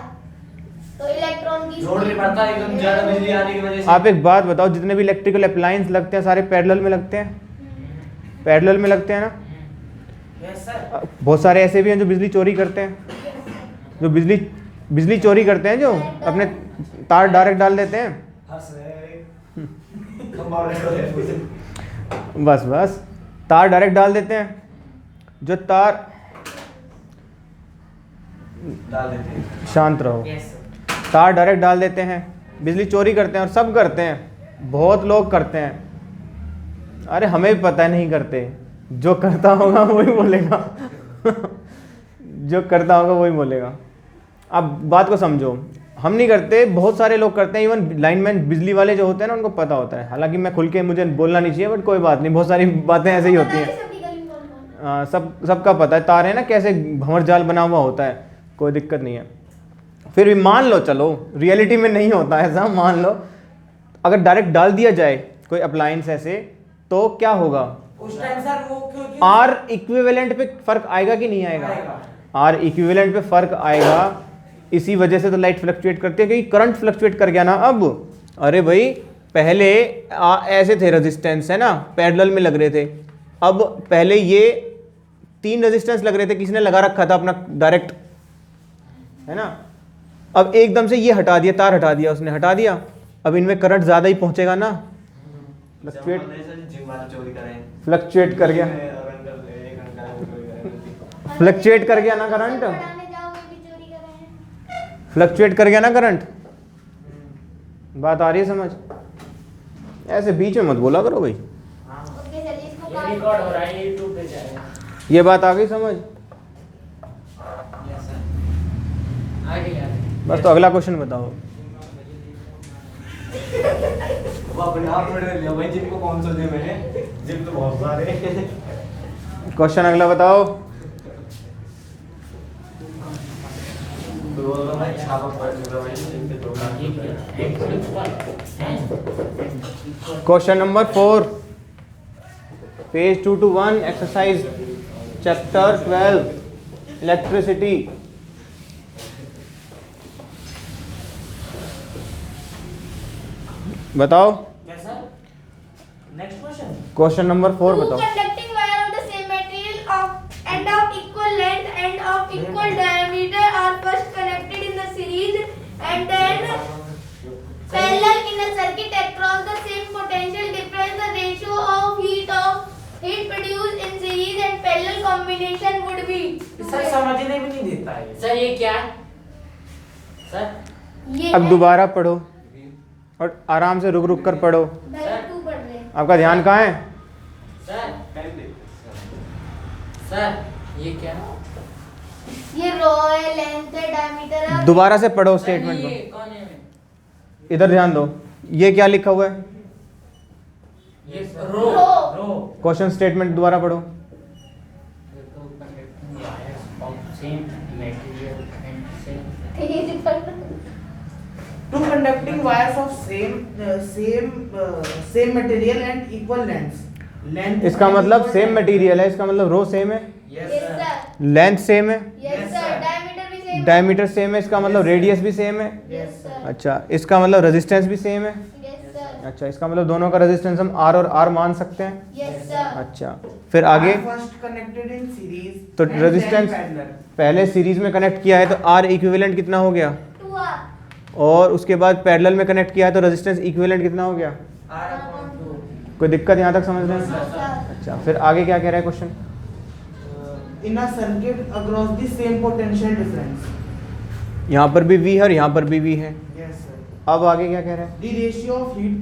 तो इलेक्ट्रॉन की लोड नहीं पड़ता, एकदम ज्यादा बिजली आने की वजह से। आप एक बात बताओ, जितने भी इलेक्ट्रिकल अप्लायंस लगते हैं सारे पैरेलल में लगते हैं, पैरेलल में लगते हैं ना। Yes sir. बहुत सारे ऐसे भी हैं जो बिजली चोरी करते हैं, जो बिजली चोरी करते हैं, जो अपने तार डायरेक्ट डाल देते हैं। हंस रहे खंबा रहे। बस बस तार डायरेक्ट डाल देते हैं, जो तार डाल देते हैं। शांत रहो, यस सर। तार डायरेक्ट डाल देते हैं, बिजली चोरी करते हैं, और सब करते हैं, बहुत लोग करते हैं। अरे हमें भी पता है नहीं करते, जो करता होगा वही बोलेगा जो करता होगा वही बोलेगा। अब बात को समझो, हम नहीं करते, बहुत सारे लोग करते हैं, इवन लाइनमैन बिजली वाले जो होते हैं ना उनको पता होता है। हालांकि मैं खुल के मुझे बोलना नहीं चाहिए, बट कोई बात नहीं, बहुत सारी बातें ऐसे ही होती हैं। सबका पता है, तार है ना कैसे भंवर जाल बना हुआ होता है, कोई दिक्कत नहीं है। फिर भी मान लो, चलो रियलिटी में नहीं होता ऐसा, मान लो अगर डायरेक्ट डाल दिया जाए कोई अप्लायंस ऐसे, तो क्या होगा? उस टाइम सर वो क्योंकि आर इक्विवेलेंट पे फर्क आएगा कि नहीं आएगा? आर इक्विवेलेंट पे फर्क आएगा, इसी वजह से तो लाइट फ्लक्चुएट करती है, क्योंकि करंट फ्लक्चुएट कर गया ना अब। अरे भाई पहले ऐसे थे रेजिस्टेंस, है ना, पैरेलल में लग रहे थे। अब पहले ये 3 रेजिस्टेंस लग रहे थे, किसी ने लगा रखा था अपना डायरेक्ट, है ना। अब एकदम से ये हटा दिया, तार हटा दिया उसने, हटा दिया। अब इनमें करंट ज़्यादा ही पहुंचेगा ना, फ्लक्चुएट कर गया, फ्लक्चुएट कर गया ना करंट, बढ़ाने जाओगे भी चोरी कर रहे हैं। फ्लक्चुएट कर गया ना करंट। बात आ रही है समझ? ऐसे बीच में मत बोला करो भाई। ओके चलिए इसको ये काट रिकॉर्ड हो रहा है, यूट्यूब पे जाएगा। ये बात आ गई समझ? यस सर, आगे आगे। बस तो अगला क्वेश्चन बताओ। वो अपने आप पढ़ लिया भाई, जिम को कौन सा जिम है, जिम तो बहुत सारे। क्वेश्चन अगला बताओ। तो भाई छापा पड़ चुका भाई, जिम के तो question number 4, page 2 to 1, exercise chapter 12, electricity. बताओ Yes sir. Next question. Question number 4 Two बताओ। conducting wire of the same material and of equal length and of equal diameter are first connected in the series and then parallel in a circuit across the same potential difference. The ratio of heat produced in series and parallel combination would be. Sir समझने भी नहीं देता है। Sir ये क्या है sir? ये अब दोबारा पढ़ो और आराम से रुक रुक कर पढ़ो। टू पढ़ रहे हैं। आपका ध्यान कहाँ है? सर सर ये क्या है? ये रो है, लेंथ है, डायमीटर है। दोबारा से पढ़ो सर, स्टेटमेंट ये को, कौन है में? इधर ध्यान दो। ये क्या लिखा हुआ है? ये रो रो। रो क्वेश्चन स्टेटमेंट दोबारा पढ़ो। सेम मटेरियल एंड सेम तेज पढ़ रहे हैं। Two conducting wires of same material and equal lengths. Length इसका and मतलब equal सेम मटेरियल है, इसका मतलब रो सेम है, Yes Yes sir. sir. Length same है, Yes Yes, sir. sir. Diameter भी सेम। डायमीटर सेम है, इसका मतलब रेडियस भी सेम है। Yes sir. अच्छा, इसका मतलब रेजिस्टेंस भी सेम है। Yes sir. अच्छा, इसका मतलब दोनों का रेजिस्टेंस हम R और R मान सकते हैं। Yes sir. अच्छा, फिर आगे Are first connected in series. तो and then रेजिस्टेंस parallel. पहले सीरीज में कनेक्ट किया है तो R इक्विवेलेंट कितना हो गया, 2R. और उसके बाद पैरेलल में कनेक्ट किया है तो रेजिस्टेंस इक्विवेलेंट कितना हो गया। R upon 2. कोई दिक्कत यहाँ तक समझ रहे Yes हैं? sir. अच्छा, फिर आगे क्या कह रहा है question? In a circuit across the same potential difference. यहाँ पर भी V है और यहाँ पर भी V है। Yes sir. अब आगे क्या कह रहा है? The ratio of heat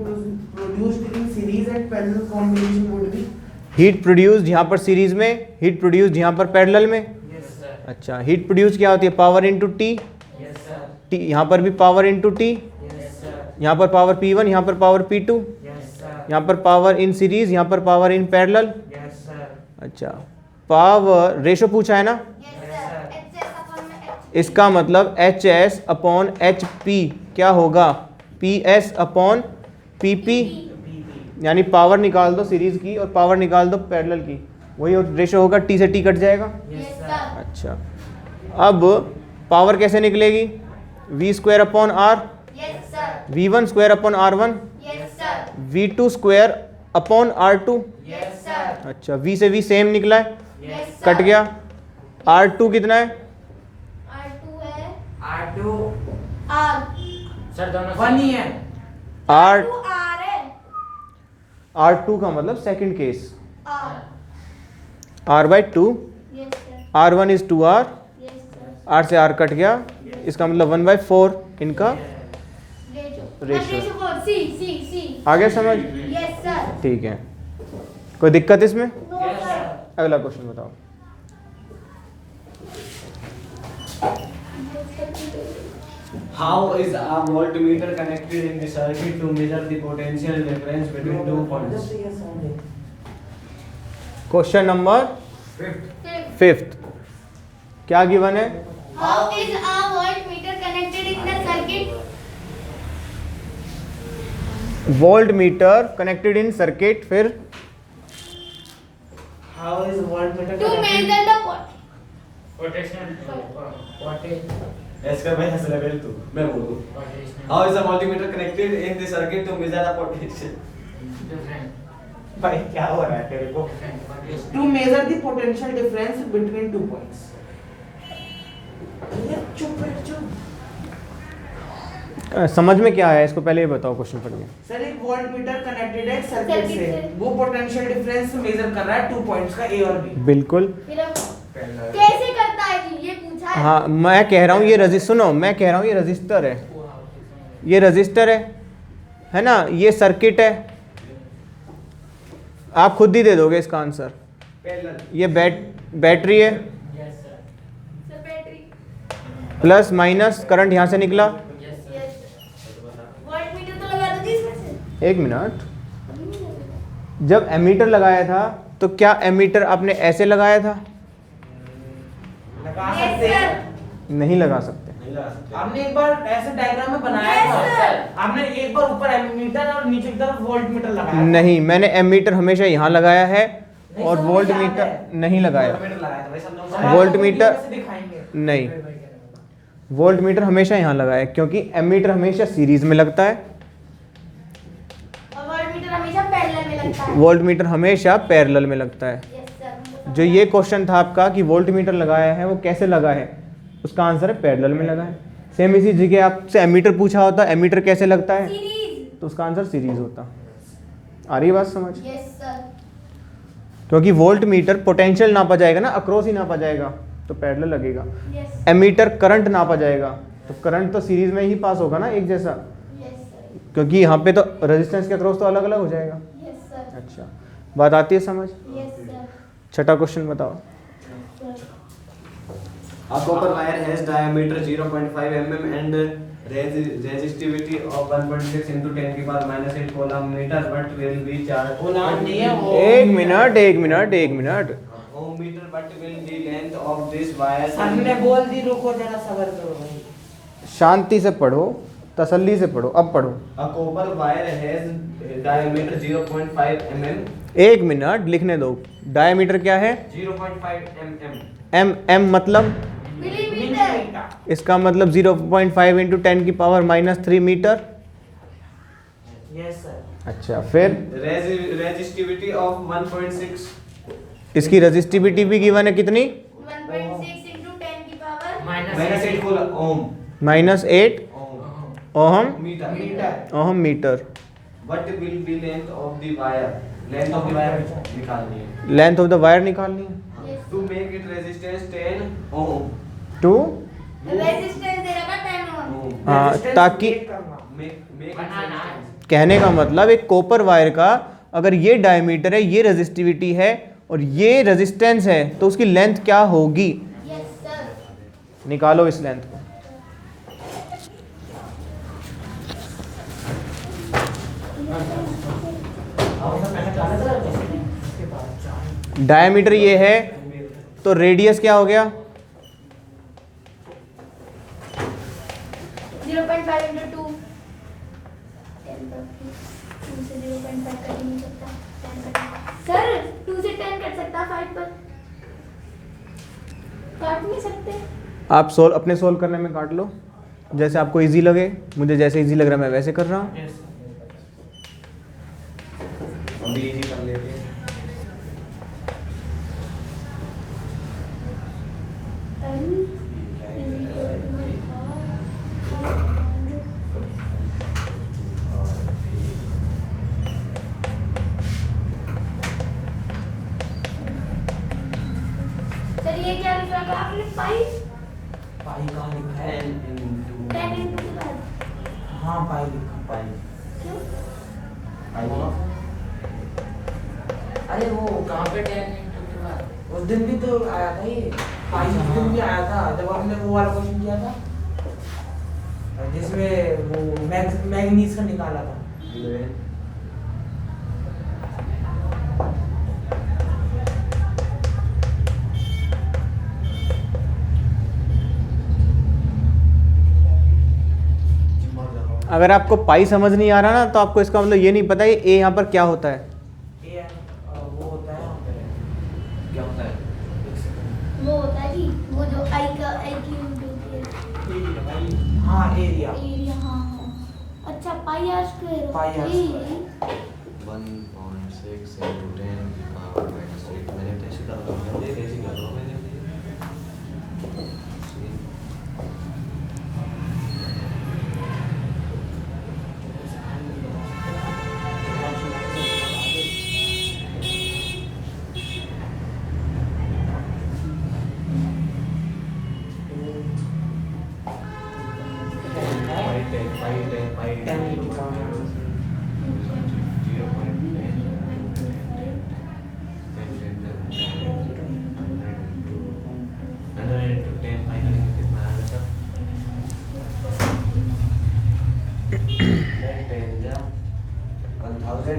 produced in series and parallel combination would be. Heat produced यहाँ पर सीरीज में, हीट प्रोड्यूस्ड यहाँ पर पैरेलल में। Yes sir. अच्छा, हीट प्रोड्यूस क्या होती है? Power into T. Yes sir. T यहाँ पर भी power into T, Yes sir. यहाँ पर पावर P1, यहाँ पर पावर P2, Yes sir. यहाँ पर पावर इन सीरीज, यहाँ पर power in parallel. Yes sir. अच्छा, पावर रेशो पूछा है ना, Yes sir. HS upon में H. इसका मतलब HS अपॉन HP क्या होगा? PS अपॉन PP, यानी पावर निकाल दो सीरीज की और पावर निकाल दो पैरेलल की, वही रेशो होगा, T से T कट जाएगा। Yes sir. अच्छा, अब पावर कैसे निकलेगी? V square upon R, Yes sir. V1 square upon R1, Yes sir. V2 square upon R2। Yes sir. अच्छा, V से V सेम निकला है, Yes sir. कट गया। R2 कितना है? R2 है R2 R. सर दोनों 1 ही है. R 2 R है R2 का मतलब second case, R. R/2, Yes sir. R1 is 2R, Yes sir. R से R कट गया, इसका मतलब 1/4 इनका Ratio. Ratio. Ratio for C. आगे समझ? Yes sir. ठीक है, कोई दिक्कत इसमें? No sir. अगला क्वेश्चन बताओ। How is a voltmeter connected in the circuit to measure the potential difference between 2 points? Question number Fifth. 5th, क्या गिवन है? How is a voltmeter connected in the circuit? Voltmeter connected in circuit, फिर How is voltmeter To connected? measure the potential what is एस का मैं level 2 मैं बोलूं how is the multimeter connected in the circuit to measure the potential Different. भाई क्या हो रहा है तेरे को? To measure the potential difference between 2 points. ये चुप बैठ चुप। समझ में क्या आया इसको पहले ये बताओ क्वेश्चन पढ़ के। सर एक वोल्टमीटर कनेक्टेड है सर्किट सर्किट से, से। वो पोटेंशियल डिफरेंस मेजर कर रहा है 2 पॉइंट्स का ए और बी। बिल्कुल। फिर अब कैसे करता है जी ये पूछा है। हाँ मैं कह रहा हूँ ये सुनो मैं कह रहा हूँ ये रजिस्टर है, ये रजिस्टर है ना, ये सर्किट है। आप खुद ही दे दोगे इसका आंसर। ये बैटरी है, Yes, sir. Sir battery. Plus minus current यहाँ से निकला। Yes, sir. यस। वोल्टमीटर तो लगा दो इसमें से। एक मिनट, जब एमीटर लगाया था तो क्या एमीटर आपने ऐसे लगाया था? लगा यस सकते हैं। सर। नहीं लगा सकते। नहीं लगा सकते आपने एक बार ऐसे डायग्राम में बनाया Yes, था sir. आपने एक बार ऊपर एमीटर और नीचे की तरफ वोल्टमीटर लगाया था। नहीं, मैंने एमीटर हमेशा यहाँ लगाया है नहीं, और सर, मुझे वोल्ट याद मीटर है। नहीं लगाया। वोल्टमीटर लगाया था भाई सब लोग सर, आपको वोल्टमीटर- वीडियो में से दिखाएंगे। नहीं, वोल्ट मीटर हमेशा यहाँ लगाया है क्योंकि एमीटर हमेशा सीरीज में लगता है, और वोल्टमीटर हमेशा पैरेलल में लगता है। वोल्ट मीटर हमेशा पैरेलल में लगता है। Yes sir. जो ये क्वेश्चन था आपका कि वोल्ट मीटर लगाया है वो कैसे लगा है, उसका आंसर है पैरेलल में लगा है। सेम इसी जगह आपसे एमीटर पूछा होता, एमीटर कैसे लगता है, सीरीज। तो उसका आंसर सीरीज होता। आ रही है बात समझ? Yes sir. क्योंकि वोल्ट मीटर पोटेंशियल नापा जाएगा ना, अक्रॉस ही नापा जाएगा तो पैरेलल लगेगा। यस। एमीटर करंट नापा जाएगा तो करंट तो सीरीज में ही पास होगा ना एक जैसा, यस सर। क्योंकि यहाँ पे तो रेजिस्टेंस के अक्रॉस तो अलग अलग हो जाएगा। Yes sir. अच्छा, बात आती है समझ? Yes sir. छठा क्वेश्चन बताओ। A copper wire has diameter 0.5 mm and resistivity of 1.6 into 10 की power -8 coulomb meter, but will be charged गुलाम नहीं है वो। एक minute ohm meter, but will the length of this wire sir ने बोल दी रुको जरा सबर करो भाई। शांति से पढ़ो, तसल्ली से पढ़ो। अब पढ़ो। A copper wire has diameter 0.5 mm, एक मिनट लिखने दो। डायमीटर क्या है? 0.5 mm, एम मतलब मिलीमीटर। इसका मतलब 0.5 इंटू 10 की पावर -3 मीटर। Yes sir. अच्छा, फिर resistivity of 1.6 इसकी रेजिस्टिविटी भी गिवन है कितनी? 1.6 into 10 की power -8 coulomb ohm -8 ohm meter, metre. what will be length of the wire, length of the wire निकालनी है लेंथ ऑफ द वायर निकालनी है। to make it resistance 10 ohm, two resistance दे रखा 10 ओम। हाँ, Resistance ताकि make करना। make it बनाना है। resistance, कहने का मतलब एक कॉपर वायर का अगर ये डायमीटर है, ये रेजिस्टिविटी है और ये रेजिस्टेंस है तो उसकी लेंथ क्या होगी? Yes sir. निकालो इस लेंथ को। डायमीटर ये है तो रेडियस क्या हो गया? 0.5 into 2 10 पर 2 से 0.5 कट ही नहीं सकता। 10 कट सर 2 से 10 कट सकता, 5 पर काट नहीं सकते। आप अपने सोल्व करने में काट लो, जैसे आपको इजी लगे। मुझे जैसे इजी लग रहा है मैं वैसे कर रहा हूँ। Yes, sir. अभी easy कर लेते हैं। सर ये क्या लिख रखा आपने? 5 पाई कहाँ लिखा है? 10 into 10 into के बाद हाँ पाई लिखा। pi, क्यों? अरे वो कहाँ पे 10 into के बाद? उस दिन भी तो आया था ये पाई, उस दिन भी आया था जब हमने वो वाला क्वेश्चन किया था जिसमें वो मैग्नीज का निकाला था। 11, अगर आपको पाई समझ नहीं आ रहा ना तो आपको इसका मतलब ये नहीं पता ए यहाँ पर क्या होता है। ये वो होता है यहाँ पे। क्या होता है? वो होता है जी, वो जो आई की यूनिट होती है। हाँ एरिया एरिया हाँ हाँ अच्छा pi r square pi r square 1.6 into 10 power minus 8 मैंने कैसे कर रहा हूँ ये कैसे कर रहा हूँ मैंने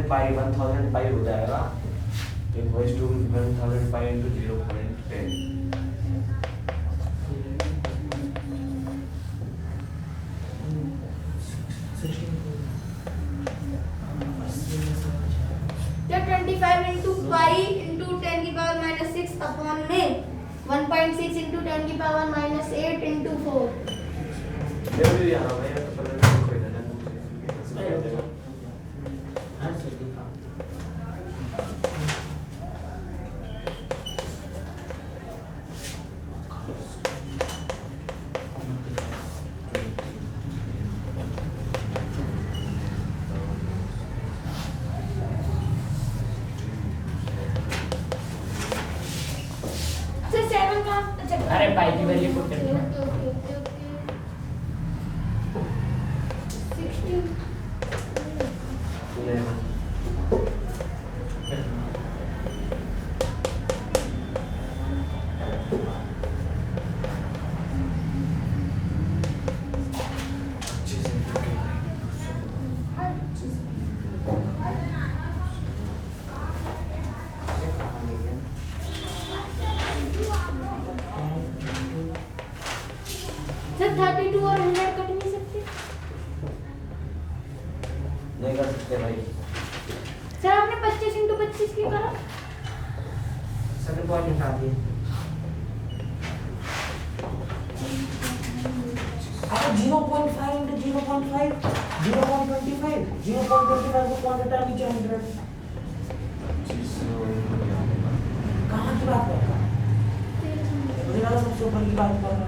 पाई 1000 पाई हो जाएगा इक्वल्स टू 1000 पाई into 0.10 या 25 into पाई into 10 की पावर minus 6 अपॉन में 1.6 into 10 की पावर minus 8 into 4 जरूरी है भाई तो पता नहीं कोई ना सर 7 का अच्छा अरे पाई की वैल्यू पुट करनी है। ओके 16 सर 32 और 100 कट नहीं सकते नहीं कर सकते भाई सर आपने 25 into 25 क्यों करा सभी पॉइंट उठा दिए अरे 0.5 into 0.5 0.25 0.25 को पॉइंट हटा नीचे 100 कहाँ की बात कर रहा है मुझे लगा सबसे ऊपर की बात कर रहा है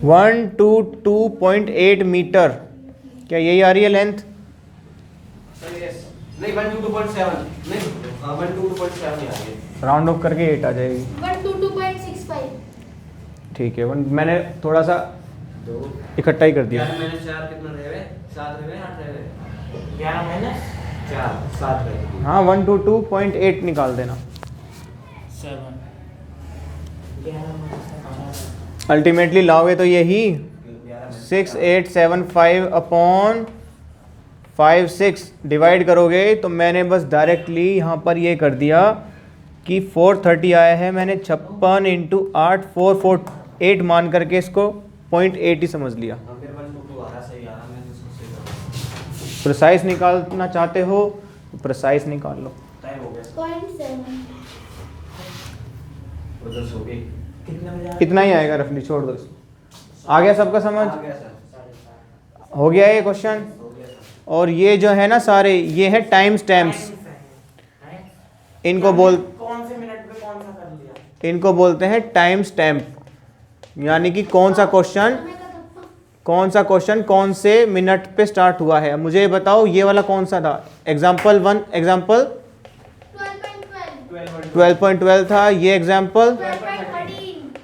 वन टू 2.8 मीटर, क्या यही आ रही है लेंथ? नहीं 1 to 2.7 नहीं हाँ 1 to 2.7 ही आ रही है राउंड ऑफ करके 8 आ जाएगी। 1 to 2.65 ठीक है, मैंने थोड़ा सा दो इकट्ठा ही कर दिया। 11 minus 4 कितना रह गए 7 रह गए 8 रह गए 11 minus 4 7 रह गए हाँ 1 to 2.8 निकाल देना। 11 अल्टीमेटली लाओगे तो यही 6875 अपॉन 56 डिवाइड करोगे तो मैंने बस डायरेक्टली यहाँ पर ये कर दिया कि 430 आया है, मैंने 56 इंटू 8 448 मान करके इसको 0.8 ही समझ लिया। हाँ फिर 1 to 2 आ रहा सही आ रहा मैं तो सबसे प्रिसाइज निकालना चाहते हो तो प्रिसाइज निकाल लो। टाइम हो गया 0.7 उधर सो गई कितने बजे आ इतना ही आएगा रफली, छोड़ दो इसको। आ गया सबका समझ? आ गया सर हो गया ये क्वेश्चन? हो गया सर और ये जो है ना सारे ये है टाइम स्टैम्प्स। इनको कौन से मिनट में कौन सा कर लिया। इनको बोलते हैं टाइम स्टैम्प, यानी कि कौन सा क्वेश्चन कौन से मिनट पे स्टार्ट हुआ है। अब मुझे ये बताओ ये वाला कौन सा था। एग्जाम्पल 1 एग्जाम्पल 12.12 था। ये एग्जाम्पल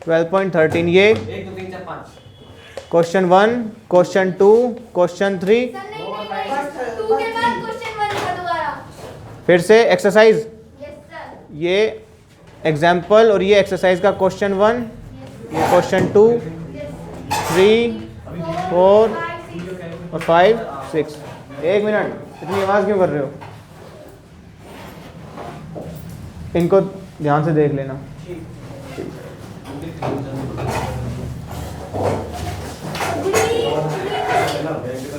12.13। ये 1 2 3 4 5 क्वेश्चन 1, क्वेश्चन 2, क्वेश्चन 3, सर नहीं, 2 के बाद क्वेश्चन 1 था दोबारा। फिर से एक्सरसाइज। Yes sir. ये एग्जाम्पल और ये एक्सरसाइज का क्वेश्चन 1, ये क्वेश्चन 2, 3, 4 और 5, 6। 1 मिनट, इतनी आवाज़ क्यों कर रहे हो? इनको ध्यान से देख लेना। गुड